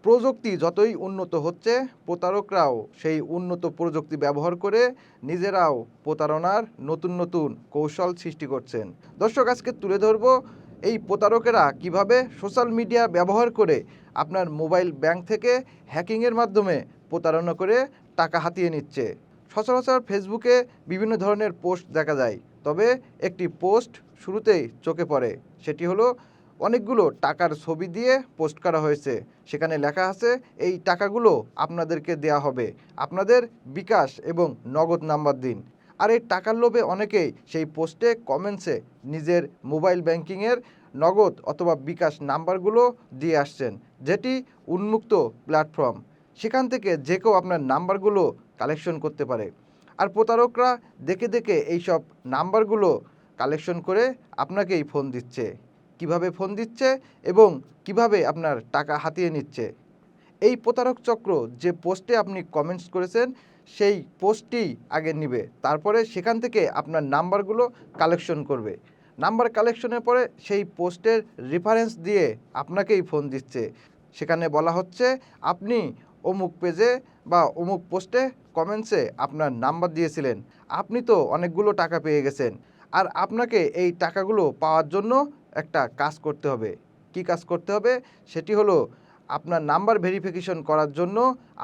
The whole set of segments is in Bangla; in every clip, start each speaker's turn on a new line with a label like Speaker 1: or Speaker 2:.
Speaker 1: প্রযুক্তি যতই উন্নত হচ্ছে, প্রতারকরাও সেই উন্নত প্রযুক্তি ব্যবহার করে নিজেরাও প্রতারণার নতুন নতুন কৌশল সৃষ্টি করছেন। দর্শক, আজকে তুলে ধরব এই প্রতারকেরা কিভাবে সোশ্যাল মিডিয়া ব্যবহার করে আপনার মোবাইল ব্যাংক থেকে হ্যাকিংয়ের মাধ্যমে প্রতারণা করে টাকা হাতিয়ে নিচ্ছে। সচরাচর ফেসবুকে বিভিন্ন ধরনের পোস্ট দেখা যায়, তবে একটি পোস্ট শুরুতেই চোখে পড়ে। সেটি হলো অনেকগুলো টাকার ছবি দিয়ে পোস্ট করা হয়েছে। সেখানে লেখা আছে এই টাকাগুলো আপনাদেরকে দেয়া হবে, আপনাদের বিকাশ এবং নগদ নাম্বার দিন। আর এই টাকার লোভে অনেকেই সেই পোস্টে কমেন্টসে নিজের মোবাইল ব্যাংকিংয়ের নগদ অথবা বিকাশ নাম্বারগুলো দিয়ে আসছেন, যেটি উন্মুক্ত প্ল্যাটফর্ম। সেখান থেকে যে কেউ আপনার নাম্বারগুলো কালেকশন করতে পারে। আর প্রতারকরা দেখে দেখে এইসব নাম্বারগুলো কালেকশন করে আপনাকেই ফোন দিচ্ছে। কিভাবে ফোন দিচ্ছে এবং কিভাবে আপনার টাকা হাতিয়ে নিচ্ছে, এই প্রতারক চক্র যে পোস্টে আপনি কমেন্টস করেছেন সেই পোস্টটি আগে নেবে, তারপরে সেখান থেকে আপনার নাম্বারগুলো কালেকশন করবে। নাম্বার কালেকশনের পরে সেই পোস্টের রেফারেন্স দিয়ে আপনাকেই ফোন দিচ্ছে। সেখানে বলা হচ্ছে আপনি অমুক পেজে বা অমুক পোস্টে কমেন্টসে আপনার নাম্বার দিয়েছিলেন, আপনি তো অনেকগুলো টাকা পেয়ে গেছেন, আর আপনাকে এই টাকাগুলো পাওয়ার জন্য একটা কাজ করতে হবে। কি কাজ করতে হবে? সেটি হলো আপনার নাম্বার ভেরিফিকেশন করার জন্য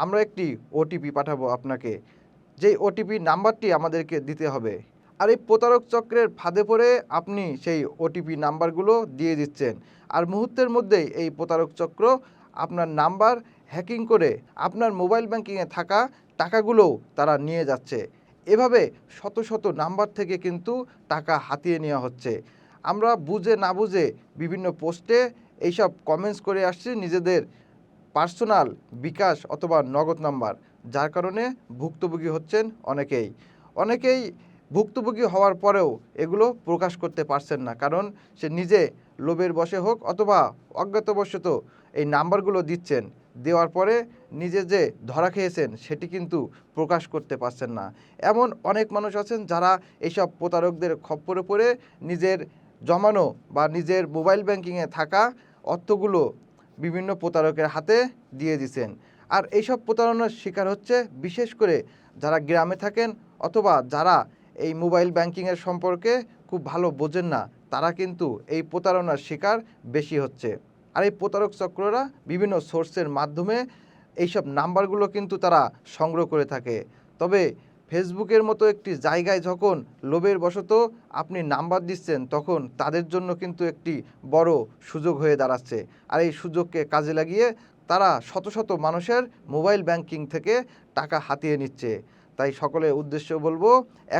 Speaker 1: আমরা একটি ওটিপি পাঠাবো আপনাকে, যেই ওটিপি নাম্বারটি আমাদেরকে দিতে হবে। আর এই প্রতারক চক্রের ফাঁদে পড়ে আপনি সেই ওটিপি নাম্বারগুলো দিয়ে দিচ্ছেন, আর মুহূর্তের মধ্যেই এই প্রতারক চক্র আপনার নাম্বার হ্যাকিং করে আপনার মোবাইল ব্যাংকিংয়ে থাকা টাকাগুলোও তারা নিয়ে যাচ্ছে। এভাবে শত শত নাম্বার থেকে কিন্তু টাকা হাতিয়ে নেওয়া হচ্ছে। আমরা বুঝে না বুঝে বিভিন্ন পোস্টে এইসব কমেন্টস করে আসছি নিজেদের পার্সোনাল বিকাশ অথবা নগদ নাম্বার, যার কারণে ভুক্তভোগী হচ্ছেন অনেকেই ভুক্তভোগী হওয়ার পরেও এগুলো প্রকাশ করতে পারছেন না, কারণ সে নিজে লোভের বশে হোক অথবা অজ্ঞাতবশত এই নাম্বারগুলো দিচ্ছেন, দেওয়ার পরে নিজে যে ধরা খেয়েছেন সেটি কিন্তু প্রকাশ করতে পারছেন না। এমন অনেক মানুষ আছেন যারা এইসব প্রতারকদের খপ্পরে পড়ে নিজের জমানো বা নিজের মোবাইল ব্যাংকিংয়ে থাকা অর্থগুলো বিভিন্ন প্রতারকের হাতে দিয়ে দিচ্ছেন। আর এইসব প্রতারণার শিকার হচ্ছে বিশেষ করে যারা গ্রামে থাকেন অথবা যারা এই মোবাইল ব্যাংকিংয়ের সম্পর্কে খুব ভালো বোঝেন না, তারা কিন্তু এই প্রতারণার শিকার বেশি হচ্ছে। আর এই প্রতারক চক্ররা বিভিন্ন সোর্সের মাধ্যমে এইসব নাম্বারগুলো কিন্তু তারা সংগ্রহ করে থাকে। তবে ফেসবুকের মতো একটি জায়গায় যখন লোভের বশত আপনি নাম্বার দিচ্ছেন, তখন তাদের জন্য কিন্তু একটি বড় সুযোগ হয়ে দাঁড়াচ্ছে। আর এই সুযোগকে কাজে লাগিয়ে তারা শত শত মানুষের মোবাইল ব্যাংকিং থেকে টাকা হাতিয়ে নিচ্ছে। তাই সকলের উদ্দেশ্য বলবো,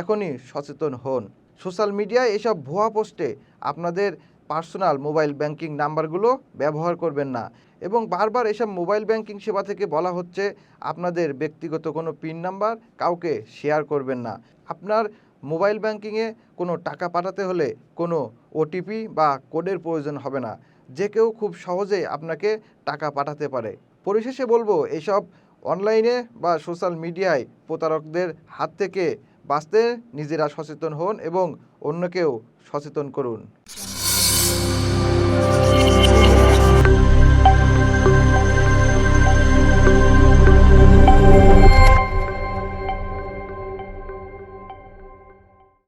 Speaker 1: এখনই সচেতন হন। সোশ্যাল মিডিয়ায় এসব ভুয়া পোস্টে আপনাদের পার্সোনাল মোবাইল ব্যাংকিং নাম্বারগুলো ব্যবহার করবেন না। এবং বারবার এসব মোবাইল ব্যাংকিং সেবা থেকে বলা হচ্ছে আপনাদের ব্যক্তিগত কোনো পিন নাম্বার কাউকে শেয়ার করবেন না। আপনার মোবাইল ব্যাংকিংয়ে কোনো টাকা পাঠাতে হলে কোনো ওটিপি বা কোডের প্রয়োজন হবে না, যে কেউ খুব সহজেই আপনাকে টাকা পাঠাতে পারে। পরিশেষে বলবো, এসব অনলাইনে বা সোশ্যাল মিডিয়ায় প্রতারকদের হাত থেকে বাঁচতে নিজেরা সচেতন হন এবং অন্যকেও সচেতন করুন।